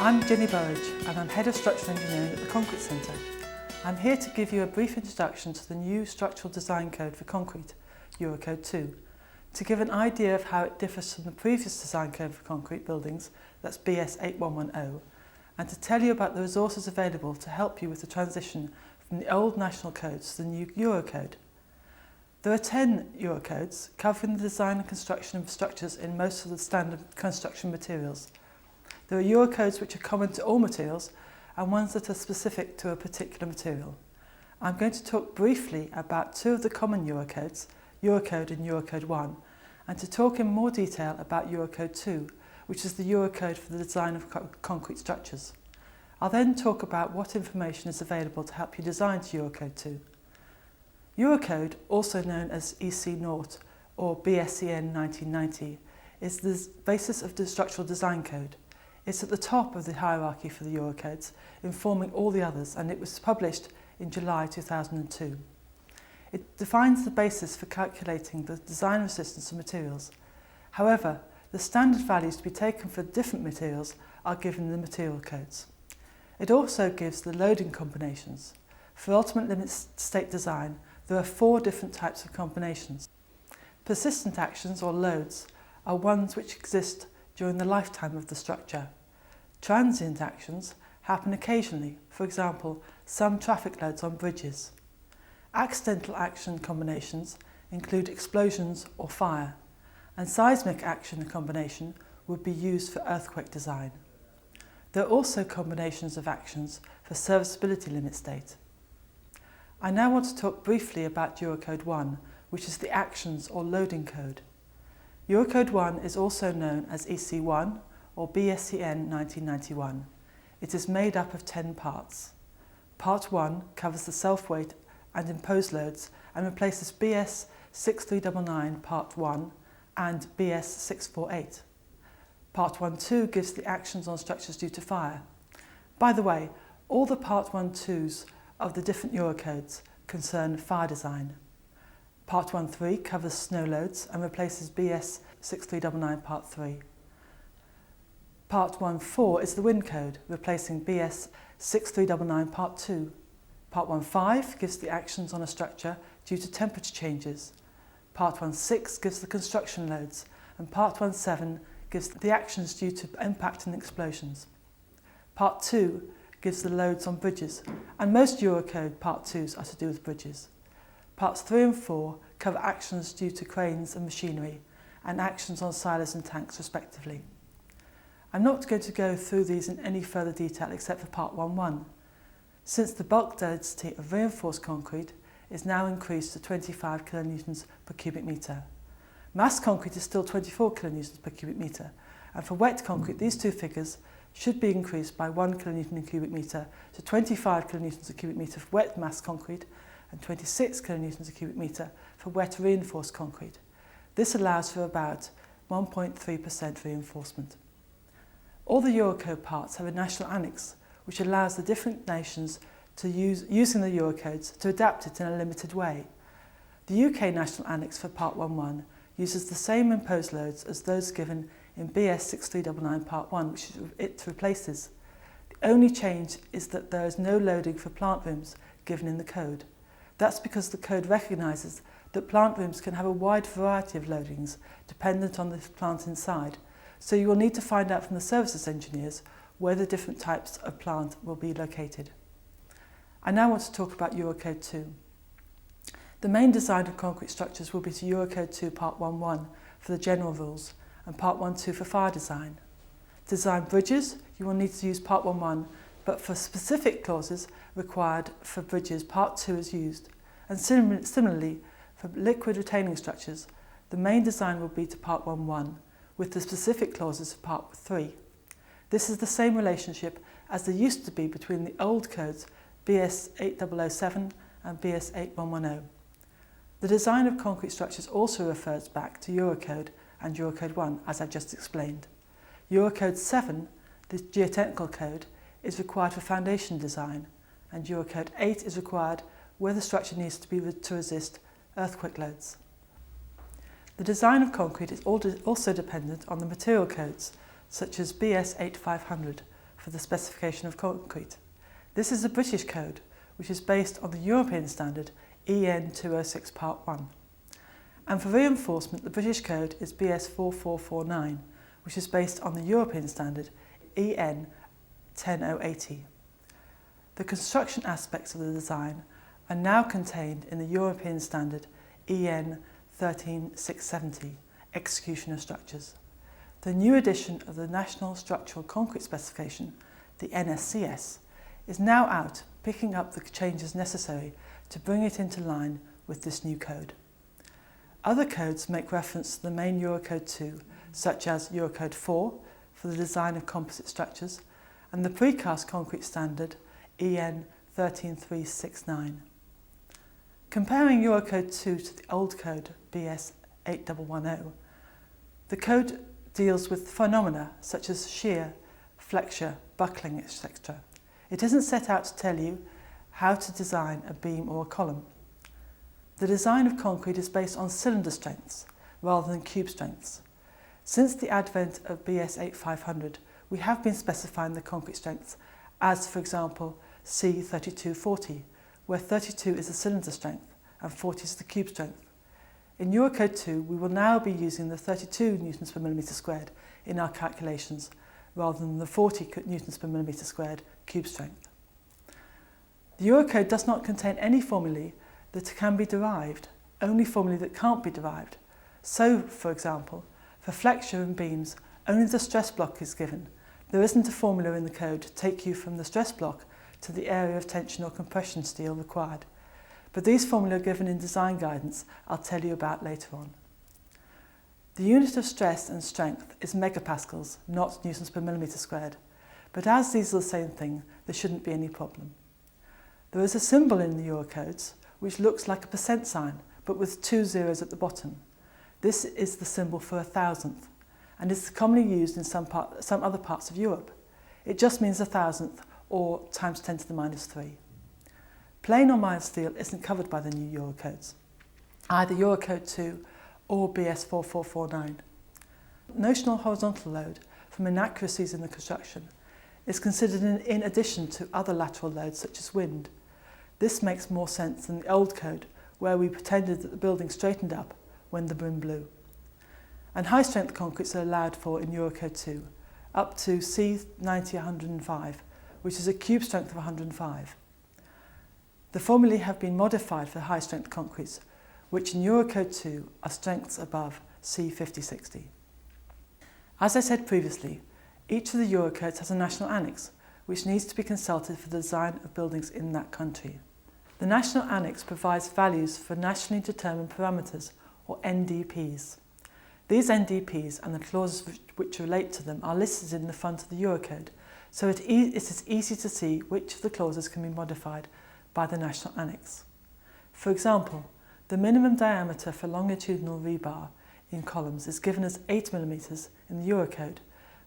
I'm Ginny Burridge and I'm Head of Structural Engineering at the Concrete Centre. I'm here to give you a brief introduction to the new Structural Design Code for concrete, Eurocode 2, to give an idea of how it differs from the previous design code for concrete buildings, that's BS 8110, and to tell you about the resources available to help you with the transition from the old national codes to the new Eurocode. There are 10 Eurocodes covering the design and construction of structures in most of the standard construction materials. There are Eurocodes which are common to all materials and ones that are specific to a particular material. I'm going to talk briefly about two of the common Eurocodes, Eurocode and Eurocode 1, and to talk in more detail about Eurocode 2, which is the Eurocode for the design of concrete structures. I'll then talk about what information is available to help you design to Eurocode 2. Eurocode, also known as EC0 or BSEN 1990, is the basis of the structural design code. It's at the top of the hierarchy for the Eurocodes, informing all the others, and it was published in July 2002. It defines the basis for calculating the design resistance of materials. However, the standard values to be taken for different materials are given in the material codes. It also gives the loading combinations. For ultimate limit state design, there are 4 different types of combinations. Persistent actions, or loads, are ones which exist during the lifetime of the structure. Transient actions happen occasionally, for example, some traffic loads on bridges. Accidental action combinations include explosions or fire, and seismic action combination would be used for earthquake design. There are also combinations of actions for serviceability limit state. I now want to talk briefly about Eurocode 1, which is the actions or loading code. Eurocode 1 is also known as EC1 or BSEN 1991. It is made up of 10 parts. Part 1 covers the self-weight and imposed loads and replaces BS 6399 Part 1 and BS 648. Part 1-2 gives the actions on structures due to fire. By the way, all the Part 1-2s of the different Eurocodes concern fire design. Part 1-3 covers snow loads and replaces BS 6399 Part 3. Part 1-4 is the wind code, replacing BS 6399 Part 2. Part 1-5 gives the actions on a structure due to temperature changes. Part 1-6 gives the construction loads, and Part 1-7 gives the actions due to impact and explosions. Part 2 gives the loads on bridges, and most Eurocode Part 2s are to do with bridges. Parts 3 and 4 cover actions due to cranes and machinery, and actions on silos and tanks respectively. I'm not going to go through these in any further detail except for Part 1-1, since the bulk density of reinforced concrete is now increased to 25 kilonewtons per cubic metre. Mass concrete is still 24 kilonewtons per cubic metre, and for wet concrete these two figures should be increased by 1 kilonewton per cubic metre to 25 kilonewtons per cubic metre for wet mass concrete and 26 kilonewtons per cubic metre for wet reinforced concrete. This allows for about 1.3% reinforcement. All the Eurocode parts have a national annex, which allows the different nations to using the Eurocodes to adapt it in a limited way. The UK National Annex for Part 1-1 uses the same imposed loads as those given in BS 6399 Part 1, which it replaces. The only change is that there is no loading for plant rooms given in the code. That's because the code recognises that plant rooms can have a wide variety of loadings dependent on the plant inside, so you will need to find out from the services engineers where the different types of plant will be located. I now want to talk about Eurocode 2. The main design of concrete structures will be to Eurocode 2 Part 1-1 for the general rules and Part 1-2 for fire design. To design bridges, you will need to use Part 1-1, but for specific clauses required for bridges, Part 2 is used. And similarly, for liquid retaining structures, the main design will be to Part 1-1, with the specific clauses for Part 3. This is the same relationship as there used to be between the old codes BS 8007 and BS 8110. The design of concrete structures also refers back to Eurocode and Eurocode 1, as I've just explained. Eurocode 7, the geotechnical code, is required for foundation design, and Eurocode 8 is required where the structure needs to be to resist earthquake loads. The design of concrete is also dependent on the material codes, such as BS 8500 for for the specification of concrete. This is a British code, which is based on the European standard EN 206 Part 1. And for reinforcement, the British code is BS 4449, which is based on the European standard EN 10080. The construction aspects of the design are now contained in the European standard EN 13670, execution of structures. The new edition of the National Structural Concrete Specification, the NSCS, is now out, picking up the changes necessary to bring it into line with this new code. Other codes make reference to the main Eurocode 2, such as Eurocode 4 for the design of composite structures, and the precast concrete standard EN 13369. Comparing Eurocode 2 to the old code BS 8110, the code deals with phenomena such as shear, flexure, buckling, etc. It isn't set out to tell you how to design a beam or a column. The design of concrete is based on cylinder strengths rather than cube strengths. Since the advent of BS 8500, we have been specifying the concrete strengths as, for example, C3240, where 32 is the cylinder strength and 40 is the cube strength. In Eurocode 2, we will now be using the 32 newtons per millimetre squared in our calculations, rather than the 40 newtons per millimetre squared cube strength. The Eurocode does not contain any formulae that can be derived, only formulae that can't be derived. So, for example, for flexure and beams, only the stress block is given. There isn't a formula in the code to take you from the stress block to the area of tension or compression steel required. But these formulae are given in design guidance I'll tell you about later on. The unit of stress and strength is megapascals, not newtons per millimetre squared. But as these are the same thing, there shouldn't be any problem. There is a symbol in the Eurocodes which looks like a percent sign, but with 2 zeros at the bottom. This is the symbol for 1,000th, and is commonly used in some other parts of Europe. It just means 1,000th, or times 10 to the minus 3. Plain or mild steel isn't covered by the new Eurocodes, either Eurocode 2 or BS 4449. Notional horizontal load from inaccuracies in the construction is considered in addition to other lateral loads such as wind. This makes more sense than the old code, where we pretended that the building straightened up when the wind blew. And high-strength concretes are allowed for in Eurocode 2, up to C90-105, which is a cube strength of 105. The formulae have been modified for high-strength concretes, which in Eurocode 2 are strengths above C50-60. As I said previously, each of the Eurocodes has a national annex, which needs to be consulted for the design of buildings in that country. The National Annex provides values for nationally determined parameters, or NDPs. These NDPs and the clauses which relate to them are listed in the front of the Eurocode, so it is easy to see which of the clauses can be modified by the National Annex. For example, the minimum diameter for longitudinal rebar in columns is given as 8 mm in the Eurocode,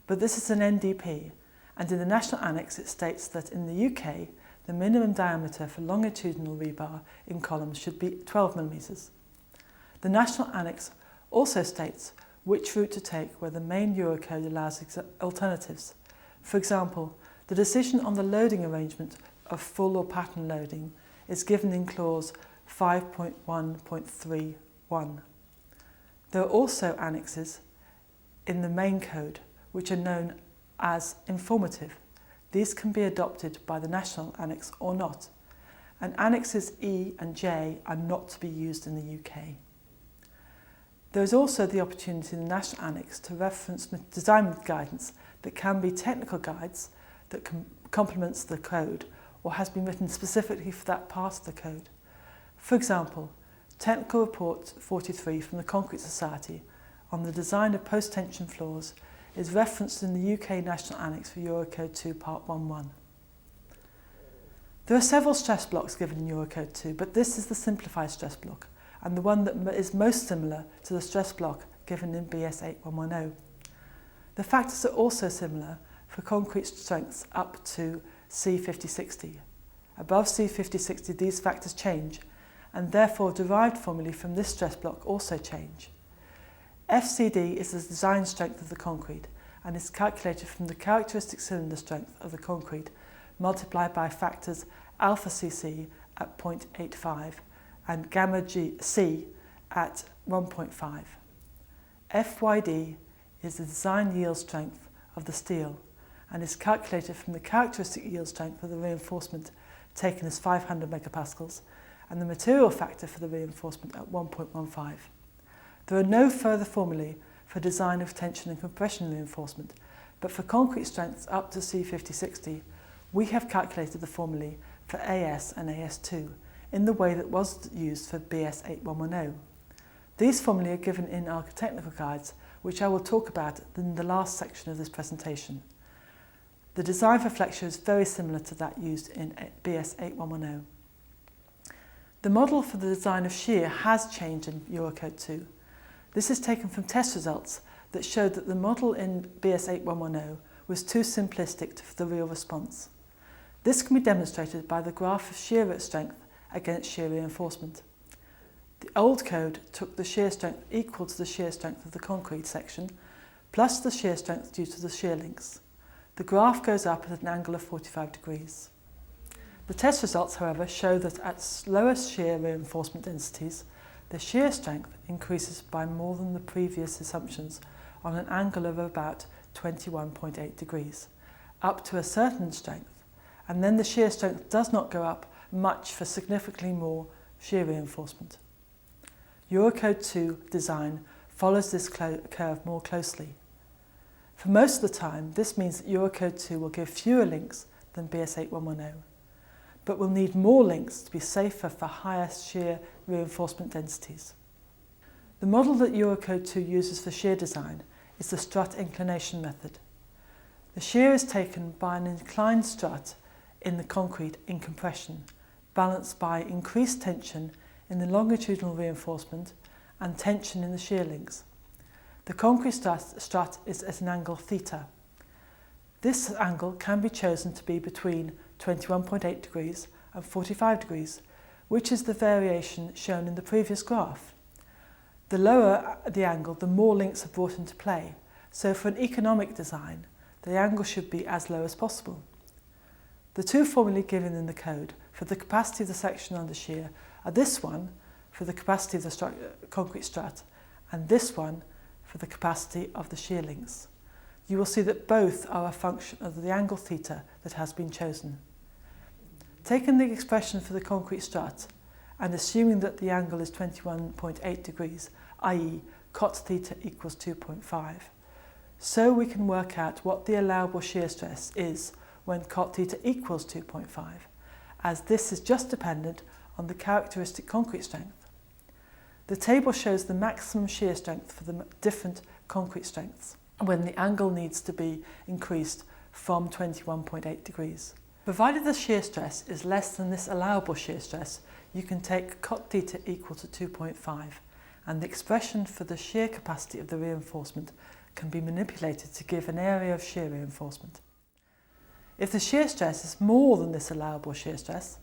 but this is an NDP, and in the National Annex it states that in the UK, the minimum diameter for longitudinal rebar in columns should be 12 mm. The National Annex also states which route to take where the main Eurocode allows alternatives. For example, the decision on the loading arrangement of full or pattern loading is given in clause 5.1.31. There are also annexes in the main code which are known as informative. These can be adopted by the National Annex or not, and annexes E and J are not to be used in the UK. There is also the opportunity in the National Annex to reference design guidance that can be technical guides that complements the code or has been written specifically for that part of the code. For example, Technical Report 43 from the Concrete Society on the design of post-tension floors is referenced in the UK National Annex for Eurocode 2 Part 1.1. There are several stress blocks given in Eurocode 2, but this is the simplified stress block and the one that is most similar to the stress block given in BS 8110. The factors are also similar for concrete strengths up to C50-60. Above C50-60 these factors change, and therefore derived formulae from this stress block also change. FCD is the design strength of the concrete, and is calculated from the characteristic cylinder strength of the concrete multiplied by factors alpha cc at 0.85 and gamma c at 1.5. FYD is the design yield strength of the steel and is calculated from the characteristic yield strength of the reinforcement taken as 500 megapascals and the material factor for the reinforcement at 1.15. There are no further formulae for design of tension and compression reinforcement, but for concrete strengths up to C50-60, we have calculated the formulae for AS and AS2 in the way that was used for BS 8110. These formulae are given in our technical guides, which I will talk about in the last section of this presentation. The design for flexure is very similar to that used in BS 8110. The model for the design of shear has changed in Eurocode 2. This is taken from test results that showed that the model in BS 8110 was too simplistic for the real response. This can be demonstrated by the graph of shear strength against shear reinforcement. The old code took the shear strength equal to the shear strength of the concrete section plus the shear strength due to the shear links. The graph goes up at an angle of 45 degrees. The test results, however, show that at lower shear reinforcement densities, the shear strength increases by more than the previous assumptions on an angle of about 21.8 degrees, up to a certain strength, and then the shear strength does not go up much for significantly more shear reinforcement. Eurocode 2 design follows this curve more closely. For most of the time, this means that Eurocode 2 will give fewer links than BS 8110, but will need more links to be safer for higher shear reinforcement densities. The model that Eurocode 2 uses for shear design is the Strut inclination method. The shear is taken by an inclined strut in the concrete in compression, balanced by increased tension in the longitudinal reinforcement and tension in the shear links. The concrete strut is at an angle theta. This angle can be chosen to be between 21.8 degrees and 45 degrees, which is the variation shown in the previous graph. The lower the angle, the more links are brought into play, so for an economic design, the angle should be as low as possible. The two formulae given in the code for the capacity of the section under shear are this one for the capacity of the concrete strut and this one for the capacity of the shear links. You will see that both are a function of the angle theta that has been chosen. Taking the expression for the concrete strut and assuming that the angle is 21.8 degrees, i.e. cot theta equals 2.5, so we can work out what the allowable shear stress is when cot theta equals 2.5, as this is just dependent on the characteristic concrete strength. The table shows the maximum shear strength for the different concrete strengths when the angle needs to be increased from 21.8 degrees. Provided the shear stress is less than this allowable shear stress, you can take cot theta equal to 2.5 and the expression for the shear capacity of the reinforcement can be manipulated to give an area of shear reinforcement. If the shear stress is more than this allowable shear stress,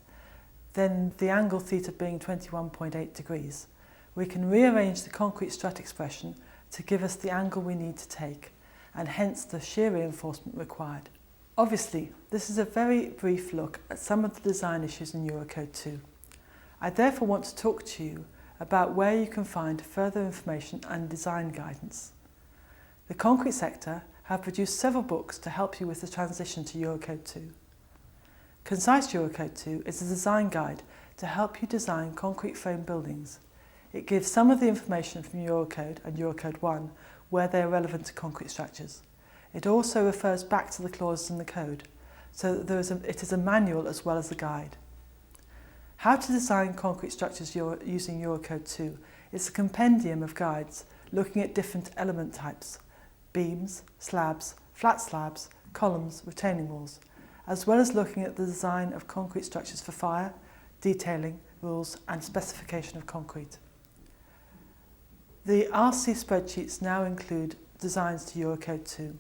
then the angle theta being 21.8 degrees, we can rearrange the concrete strut expression to give us the angle we need to take, and hence the shear reinforcement required. Obviously, this is a very brief look at some of the design issues in Eurocode 2. I therefore want to talk to you about where you can find further information and design guidance. The concrete sector have produced several books to help you with the transition to Eurocode 2. Concise Eurocode 2 is a design guide to help you design concrete frame buildings. It gives some of the information from Eurocode and Eurocode 1 where they are relevant to concrete structures. It also refers back to the clauses in the code, so that it is a manual as well as a guide. How to design concrete structures using Eurocode 2 is a compendium of guides looking at different element types, beams, slabs, flat slabs, columns, retaining walls, as well as looking at the design of concrete structures for fire, detailing, rules and specification of concrete. The RC spreadsheets now include designs to Eurocode 2.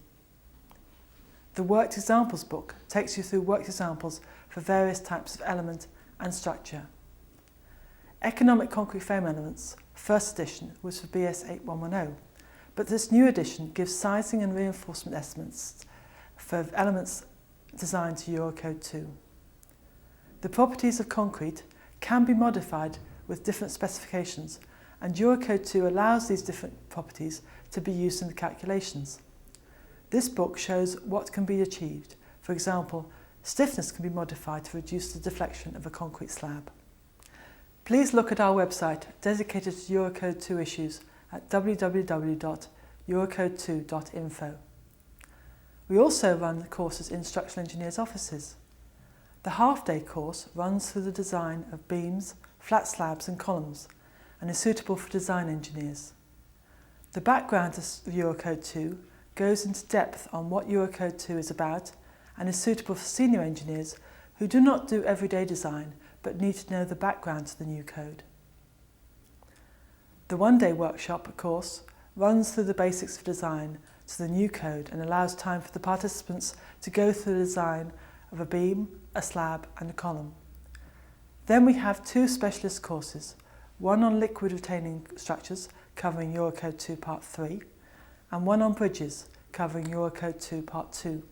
The Worked Examples book takes you through worked examples for various types of element and structure. Economic Concrete Frame Elements, first edition, was for BS 8110, but this new edition gives sizing and reinforcement estimates for elements designed to Eurocode 2. The properties of concrete can be modified with different specifications, and Eurocode 2 allows these different properties to be used in the calculations. This book shows what can be achieved. For example, stiffness can be modified to reduce the deflection of a concrete slab. Please look at our website dedicated to Eurocode 2 issues at www.eurocode2.info. We also run courses in structural engineers' offices. The half-day course runs through the design of beams, flat slabs and columns and is suitable for design engineers. The background of Eurocode 2 goes into depth on what Eurocode 2 is about and is suitable for senior engineers who do not do everyday design but need to know the background to the new code. The one-day workshop course runs through the basics of design to the new code and allows time for the participants to go through the design of a beam, a slab and a column. Then we have two specialist courses, one on liquid retaining structures covering Eurocode 2 Part 3 and one on bridges covering Eurocode 2 Part 2.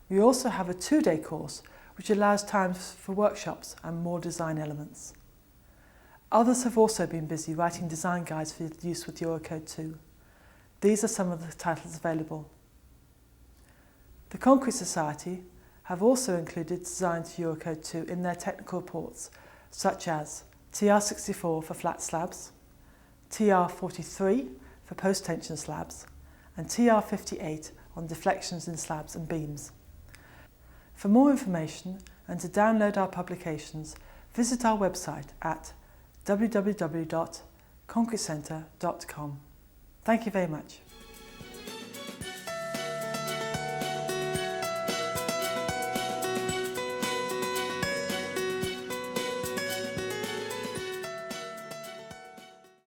We also have a two-day course which allows time for workshops and more design elements. Others have also been busy writing design guides for use with Eurocode 2. These are some of the titles available. The Concrete Society have also included design to Eurocode 2 in their technical reports, such as TR64 for flat slabs, TR43 for post-tension slabs, and TR58 on deflections in slabs and beams. For more information and to download our publications, visit our website at www.concretecentre.com. Thank you very much.